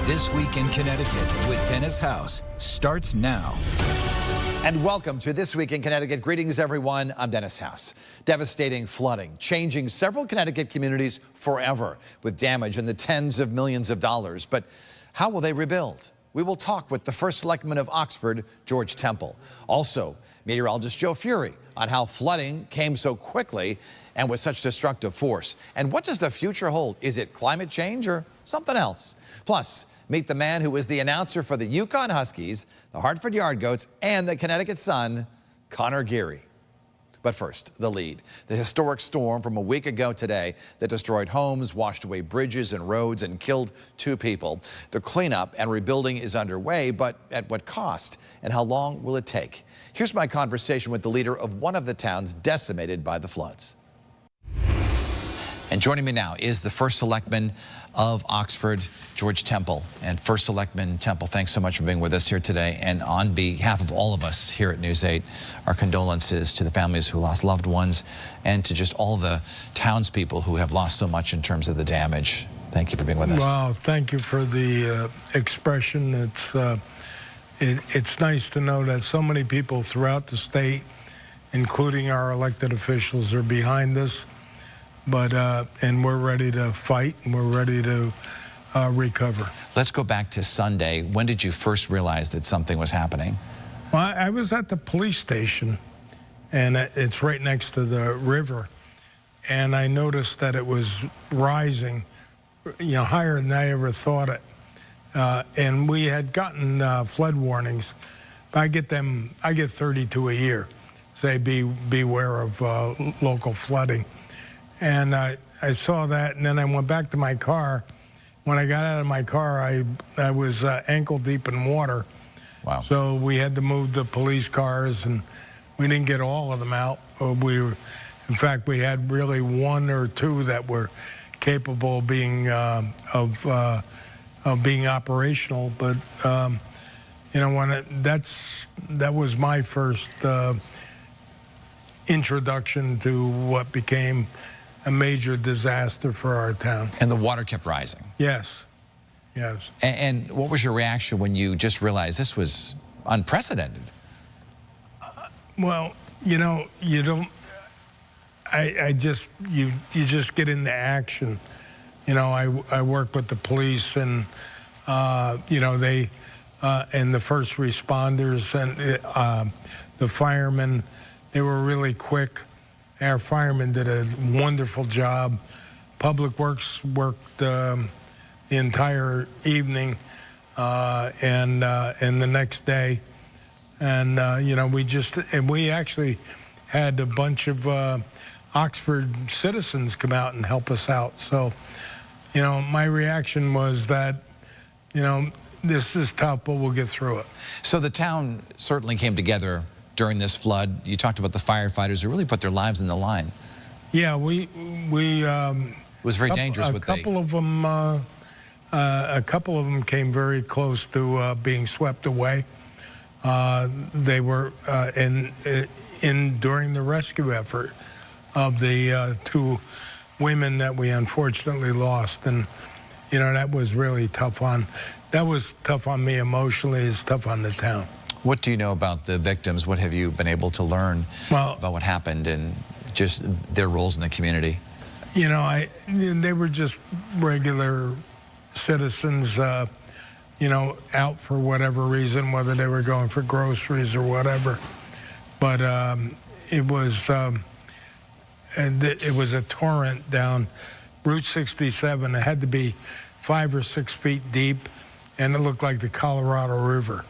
This Week in Connecticut with Dennis House starts now. And welcome to This Week in Connecticut. Greetings, everyone. I'm Dennis House. Devastating flooding, changing several Connecticut communities forever with damage in the tens of millions of dollars. But how will they rebuild? We will talk with the first selectman of Oxford, George Temple. Also, meteorologist Joe Fury on how flooding came so quickly and with such destructive force. And what does the future hold? Is it climate change or something else? Plus, meet the man who was the announcer for the Yukon Huskies, the Hartford Yard Goats, and the Connecticut Sun, Connor Geary. But first, the lead. The historic storm from a week ago today that destroyed homes, washed away bridges and roads, and killed 2 people. The cleanup and rebuilding is underway, but at what cost? And how long will it take? Here's my conversation with the leader of one of the towns decimated by the floods. And joining me now is the first selectman of Oxford, George Temple. And first selectman Temple, thanks so much for being with us here today. And on behalf of all of us here at News 8, our condolences to the families who lost loved ones and to just all the townspeople who have lost so much in terms of the damage. Thank you for being with us. Well, thank you for the expression. It's nice to know that so many people throughout the state, including our elected officials, are behind this. But and we're ready to fight, and we're ready to recover. Let's go back to Sunday. When did you first realize that something was happening? Well, I was at the police station, and it's right next to the river, and I noticed that it was rising, higher than I ever thought it. And we had gotten flood warnings. I get 32 a year. Say beware of local flooding. And I saw that, and then I went back to my car. When I got out of my car, I was ankle deep in water. Wow. So we had to move the police cars, and we didn't get all of them out. In fact, we had really 1 or 2 that were capable of being operational. But that was my first introduction to what became a major disaster for our town. And the water kept rising. Yes, yes. And what was your reaction when you just realized this was unprecedented? Well, you don't. You just get into action. I work with the police, and they and the first responders and the firemen. They were really quick. Our firemen did a wonderful job. Public Works worked the entire evening and the next day. And, we actually had a bunch of Oxford citizens come out and help us out. So, my reaction was that, this is tough, but we'll get through it. So the town certainly came together during this flood. You talked about the firefighters who really put their lives in the line. Yeah, it was very dangerous. A couple of them came very close to being swept away. They were during the rescue effort of the 2 women that we unfortunately lost, and that was really tough on. That was tough on me emotionally. It's tough on the town. What do you know about the victims? What have you been able to learn about what happened and just their roles in the community? They were just regular citizens, out for whatever reason, whether they were going for groceries or whatever. But it was a torrent down Route 67. It had to be 5 or 6 feet deep, and it looked like the Colorado River.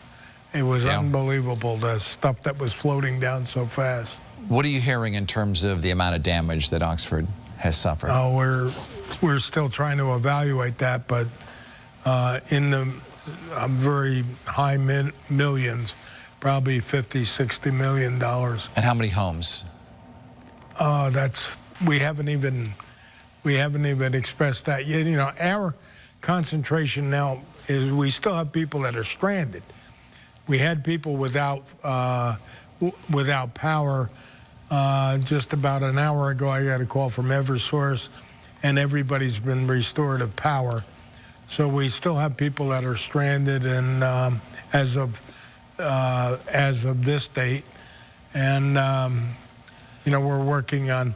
It was unbelievable, the stuff that was floating down so fast. What are you hearing in terms of the amount of damage that Oxford has suffered? Oh, we're still trying to evaluate that, but in the very high millions, probably $50, $60 million. And how many homes? We haven't even expressed that yet. Our concentration now is we still have people that are stranded. We had people without power. Just about an hour ago, I got a call from Eversource, and everybody's been restored of power. So we still have people that are stranded, and as of this date, and we're working on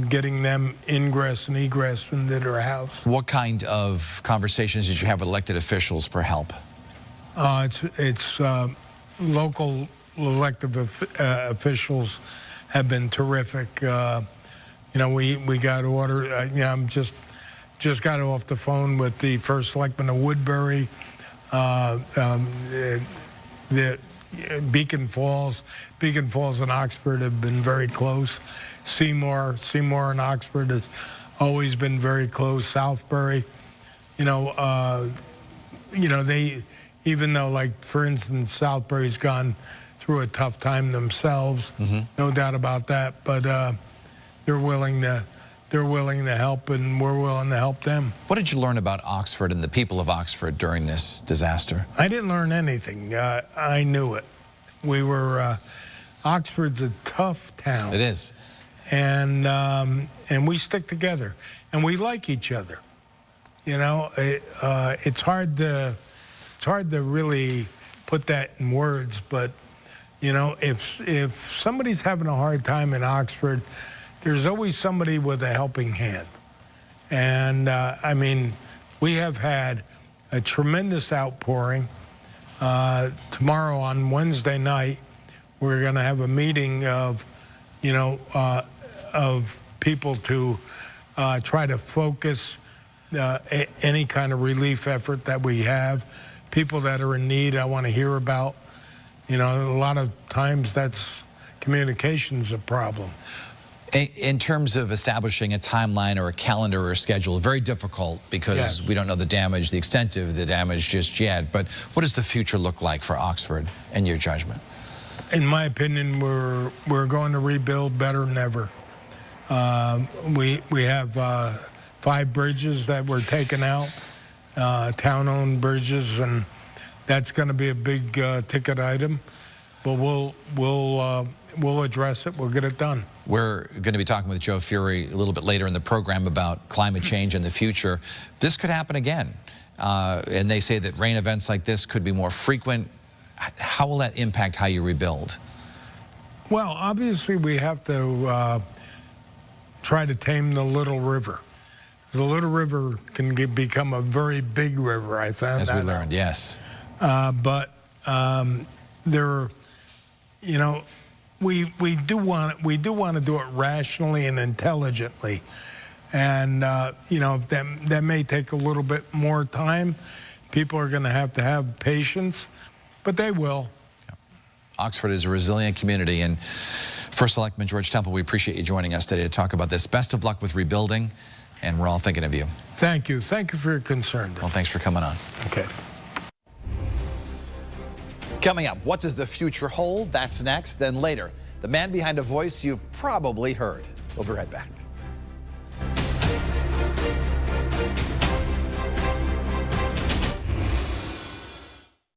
getting them ingress and egress into their house. What kind of conversations did you have with elected officials for help? It's local elected officials have been terrific. We got order. I'm just got off the phone with the first selectman of Woodbury, the Beacon Falls and Oxford have been very close. Seymour and Oxford has always been very close. Southbury, they, even though, like, for instance, Southbury's gone through a tough time themselves, no doubt about that, but they're willing to help, and we're willing to help them. What did you learn about Oxford and the people of Oxford during this disaster? I didn't learn anything. I knew it. Oxford's a tough town. It is. And we stick together, and we like each other. It's hard to really put that in words, but if somebody's having a hard time in Oxford, there's always somebody with a helping hand. And we have had a tremendous outpouring. Tomorrow on Wednesday night, we're going to have a meeting of people to try to focus any kind of relief effort that we have. People that are in need, I want to hear about. A lot of times communication's a problem. In terms of establishing a timeline or a calendar or a schedule, very difficult because we don't know the extent of the damage just yet. But what does the future look like for Oxford in your judgment? In my opinion, we're going to rebuild better than ever. We have 5 bridges that were taken out, town-owned bridges, and that's going to be a big ticket item. But we'll address it. We'll get it done. We're going to be talking with Joe Fury a little bit later in the program about climate change in the future. This could happen again, and they say that rain events like this could be more frequent. How will that impact how you rebuild? Well, obviously we have to try to tame the Little River. The Little River can become a very big river, I found. As we learned, yes. But we do want to do it rationally and intelligently, and that may take a little bit more time. People are going to have patience, but they will. Yeah. Oxford is a resilient community, and First Selectman George Temple, we appreciate you joining us today to talk about this. Best of luck with rebuilding, and we're all thinking of you. Thank you. Thank you for your concern. Well, thanks for coming on. Okay. Coming up, what does the future hold? That's next. Then later, the man behind a voice you've probably heard. We'll be right back.